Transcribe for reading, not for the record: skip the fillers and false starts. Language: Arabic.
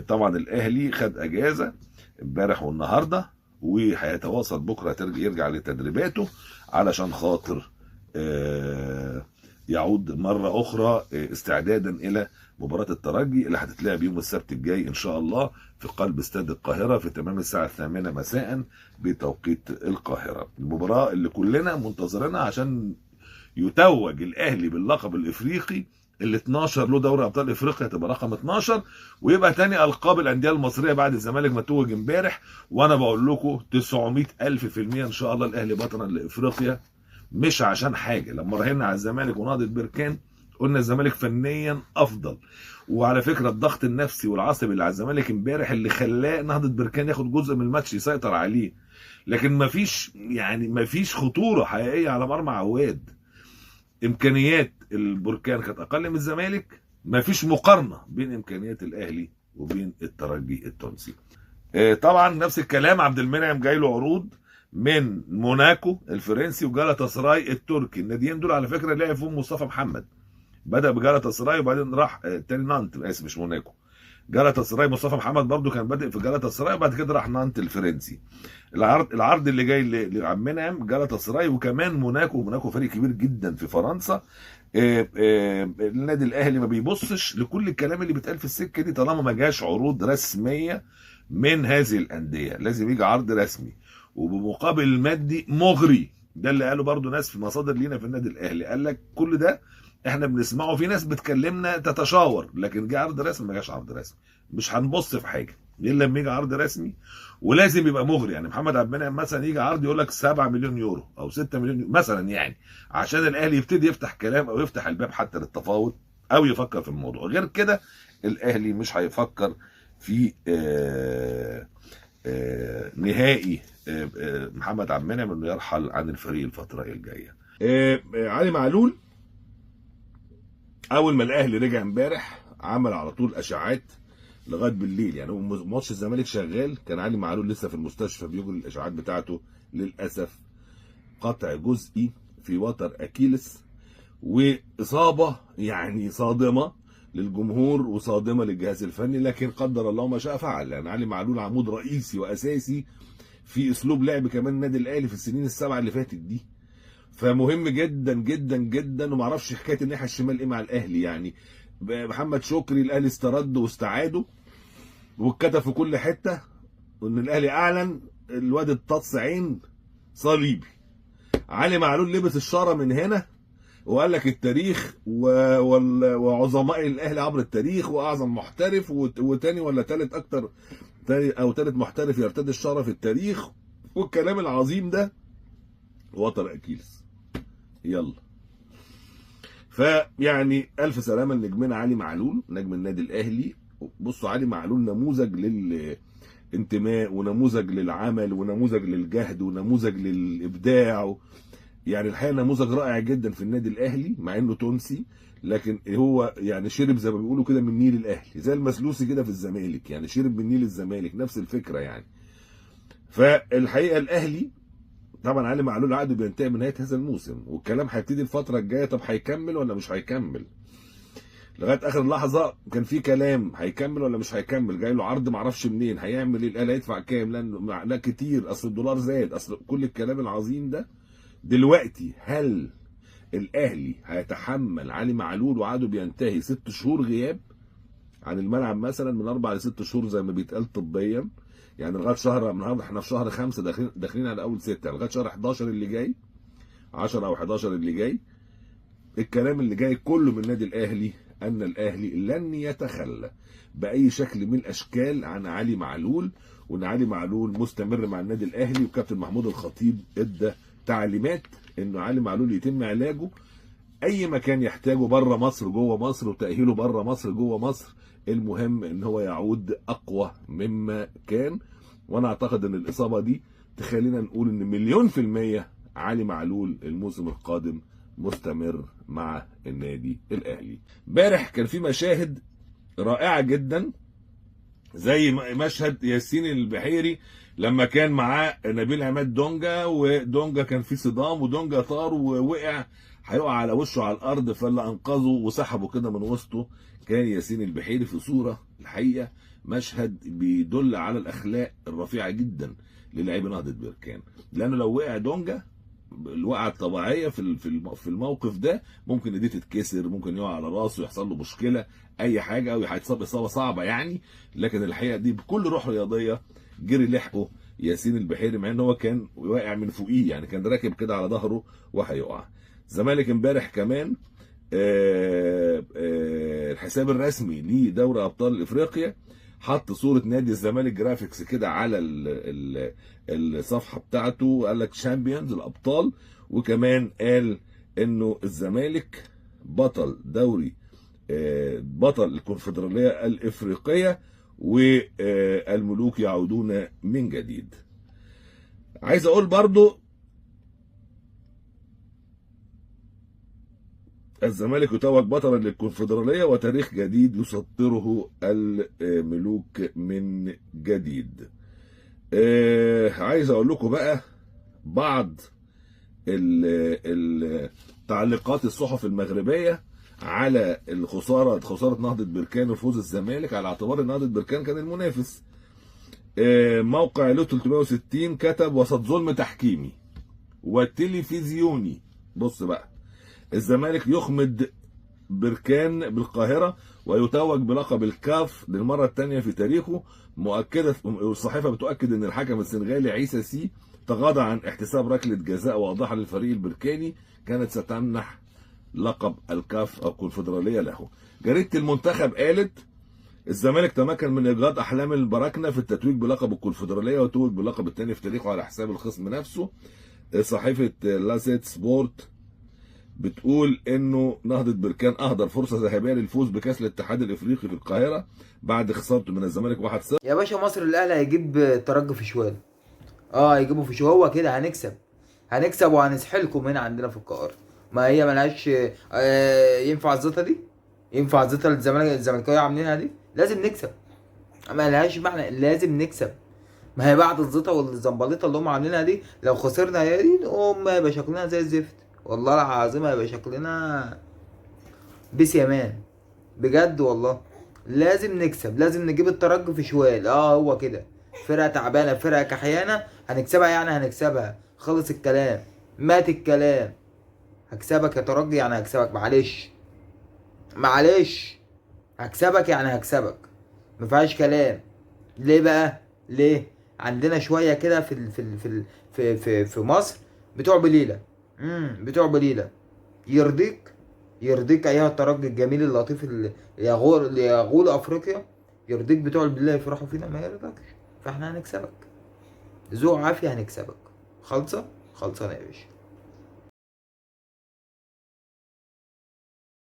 طبعا الاهلي خد اجازه امبارح والنهارده، وهيتواصل بكره يرجع لتدريباته علشان خاطر يعود مره اخرى استعدادا الى مباراه الترجي اللي هتتلعب يوم السبت الجاي ان شاء الله في قلب استاد القاهره في تمام الساعه 8 مساء بتوقيت القاهره. المباراه اللي كلنا منتظرينها عشان يتوج الاهلي باللقب الافريقي ال 12 له دوري ابطال افريقيا، تبقى رقم 12 ويبقى تاني القاب الانديه المصريه بعد الزمالك ما توج امبارح. وانا بقول لكم 900,000% ان شاء الله الاهلي بطلا لافريقيا، مش عشان حاجه. لما راهنا على الزمالك ونهضه بركان قلنا الزمالك فنيا افضل، وعلى فكره الضغط النفسي والعصبي اللي على الزمالك امبارح اللي خلاه نهضه بركان ياخد جزء من الماتش يسيطر عليه، لكن مفيش خطوره حقيقيه على مرمى عواد. امكانيات البركان كانت اقل من الزمالك، مفيش مقارنه بين امكانيات الاهلي وبين الترجي التونسي. طبعا نفس الكلام، عبد المنعم جاي له عروض من موناكو الفرنسي وجالاتا سراي التركي. الناديين دول على فكره لعب فيهم مصطفى محمد، بدا بجالاتا سراي وبعدين راح تاني نانت، اسف مش موناكو، جالاتا سراي. مصطفى محمد برضو كان بادئ في جالاتا سراي وبعد كده راح نانت الفرنسي. العرض اللي جاي لعبد المنعم جالاتا سراي وكمان موناكو فريق كبير جدا في فرنسا. النادي الاهلي ما بيبصش لكل الكلام اللي بيتقال في السكه دي طالما ما جاش عروض رسميه من هذه الانديه. لازم يجي عرض رسمي وبمقابل مادي مغري. ده اللي قاله برضو ناس في مصادر لينا في النادي الاهلي، قال لك كل ده احنا بنسمعه، في ناس بتكلمنا تتشاور، لكن جه عرض رسمي ما جاش عرض رسمي. مش هنبص في حاجه الا لما يجي عرض رسمي، ولازم يبقى مغري. يعني محمد عبد المنعم مثلا يجي عرض يقول لك 7 مليون يورو او 6 مليون يورو مثلا، يعني عشان الاهلي يبتدي يفتح كلام او يفتح الباب حتى للتفاوض او يفكر في الموضوع. غير كده الاهلي مش هيفكر في نهائي محمد عبد المنعم انه يرحل عن الفريق الفتره الجايه. علي معلول اول ما الاهلي رجع امبارح عمل على طول اشاعات لغايه بالليل. يعني ماتش الزمالك شغال كان علي معلول لسه في المستشفى بيجري الاشاعات بتاعته. للاسف قطع جزئي في وتر اكيلس، واصابه يعني صادمه للجمهور وصادمه للجهاز الفني، لكن قدر الله ما شاء فعل. يعني علي معلول عمود رئيسي واساسي في اسلوب لعب كمان النادي الاهلي في السنين السبعه اللي فاتت دي، فمهم جدا جدا جدا. وما اعرفش حكايه الناحيه الشمال ايه مع الاهلي. يعني محمد شكري الاهلي استرد واستعاده واتكتب في كل حته وان الاهلي اعلن الواد الطص عين صليبي. علي معلول لبس الشاره من هنا وقال لك التاريخ وعظماء الاهلي عبر التاريخ واعظم محترف وتاني ولا تالت اكتر او تالت محترف يرتدي الشاره في التاريخ والكلام العظيم ده. وتر اكيلس يلا. فيعني الف سلامه لنجمنا علي معلول نجم النادي الاهلي. بصوا علي معلول نموذج للانتماء ونموذج للعمل ونموذج للجهد ونموذج للابداع. يعني الحقيقه نموذج رائع جدا في النادي الاهلي مع انه تونسي، لكن هو يعني شرب زي ما بيقولوا كده من نيل الاهلي، زي المسلوسي كده في الزمالك، يعني شرب من نيل الزمالك نفس الفكره يعني. فالحقيقه الاهلي طبعا علي معلول عقده بينتهي من نهايه هذا الموسم، والكلام هيبتدي الفتره الجايه. طب هيكمل ولا مش هيكمل؟ لغايه اخر لحظه كان في كلام هيكمل ولا مش هيكمل. جاي له عرض معرفش منين، هيعمل ايه؟ الاهلي هيدفع كام؟ لان لا كتير، اصل الدولار زاد، اصل كل الكلام العظيم ده. دلوقتي هل الاهلي هيتحمل علي معلول وعقده بينتهي 6 شهور غياب عن الملعب مثلا، من 4 ل 6 شهور زي ما بيتقال طبيا؟ يعني لغايه شهر، النهارده احنا في شهر 5 داخلين على اول 6، يعني لغايه شهر 11 اللي جاي، 10 او 11 اللي جاي. الكلام اللي جاي كله من النادي الاهلي ان الاهلي لن يتخلى باي شكل من الاشكال عن علي معلول، وان علي معلول مستمر مع النادي الاهلي. وكابتن محمود الخطيب ادى تعليمات انه علي معلول يتم علاجه اي مكان يحتاجه بره مصر جوه مصر، وتاهيله بره مصر جوه مصر. المهم ان هو يعود اقوى مما كان. وانا اعتقد ان الاصابه دي تخلينا نقول ان 1,000,000% علي معلول الموسم القادم مستمر مع النادي الاهلي. امبارح كان في مشاهد رائعه جدا، زي مشهد ياسين البحيري لما كان معاه نبيل عماد دونجا، ودونجا كان في صدام ودونجا طار ووقع هيقع على وشه على الارض، فاللي انقذه وسحبه كده من وسطه كان ياسين البحيري في صوره الحقيقه مشهد بيدل على الاخلاق الرفيعه جدا للاعبي نهضه بركان. لانه لو وقع دونجا الوقعه الطبيعيه في الموقف ده ممكن ايديه تتكسر، ممكن يقع على راسه يحصل له مشكله اي حاجه، او هيتصاب اصابه صعبه يعني. لكن الحقيقه دي بكل روح رياضيه جري لحقه ياسين البحيري، مع ان هو كان واقع من فوقيه يعني، كان راكب كده على ظهره وهيقع. الزمالك امبارح كمان الحساب الرسمي لدوري ابطال افريقيا حط صوره نادي الزمالك جرافيكس كده على الصفحه بتاعته، قال لك شامبيونز الابطال، وكمان قال انه الزمالك بطل دوري بطل الكونفدراليه الافريقيه، والملوك يعودون من جديد. عايز اقول برضو الزمالك يتوج بطلا للكونفدراليه وتاريخ جديد يسطره الملوك من جديد. عايز اقول لكم بقى بعض تعليقات الصحف المغربيه على خساره نهضه بركان وفوز الزمالك، على اعتبار ان نهضه بركان كان المنافس. موقع له 360 كتب: وسط ظلم تحكيمي وتلفزيوني. بص بقى، الزمالك يخمد بركان بالقاهرة ويتوج بلقب الكاف للمرة الثانية في تاريخه. مؤكدة الصحيفة بتؤكد ان الحكم السنغالي عيسى سي تغاضى عن احتساب ركلة جزاء واضحة للفريق البركاني كانت ستمنح لقب الكاف الكونفدرالية له. جريدة المنتخب قالت: الزمالك تمكن من ايجاد احلام البراكنة في التتويج بلقب الكونفدرالية وتوج باللقب الثاني في تاريخه على حساب الخصم نفسه. صحيفة لاسيت سبورت بتقول انه نهضة بركان اهدر فرصة ذهبية للفوز بكاس الاتحاد الافريقي في القاهرة بعد خسارته من الزمالك 1-0. يا باشا مصر الاهلي هيجيب الترجي في شوال. هيجيبوا في شوال، هو كده هنكسب وهنسحلكم هنا عندنا في القاهرة. ما هي ملهاش ينفع الزيطة دي؟ ينفع الزيطة اللي الزملكاوية عاملينها دي؟ لازم نكسب. ما لهاش معنى، لازم نكسب. ما هي بعد الزيطة والزنبليطة اللي هم عاملينها دي، لو خسرنا هي دي نقوم هيبقى شكلنا زي الزفت. والله العظيم هيبقى شكلنا بيس يامان بجد والله. لازم نكسب، لازم نجيب الترجي في شوال. هو كده فرقة تعبانة، فرقة كحيانة، هنكسبها يعني هنكسبها. خلص الكلام، مات الكلام. هكسبك يا ترجي يعني هكسبك، معلش هكسبك يعني هكسبك، مفيهاش كلام. ليه بقى؟ ليه؟ عندنا شوية كده في مصر بتوع بليلة. بتوع بليلة. يرضيك ايها الترجي الجميل اللطيف اللي يغول افريقيا. يرضيك بتوع البلاد يفرحوا فينا؟ ما يرضكش. فاحنا هنكسبك ذو عافية، هنكسبك. خالصة يا باشا.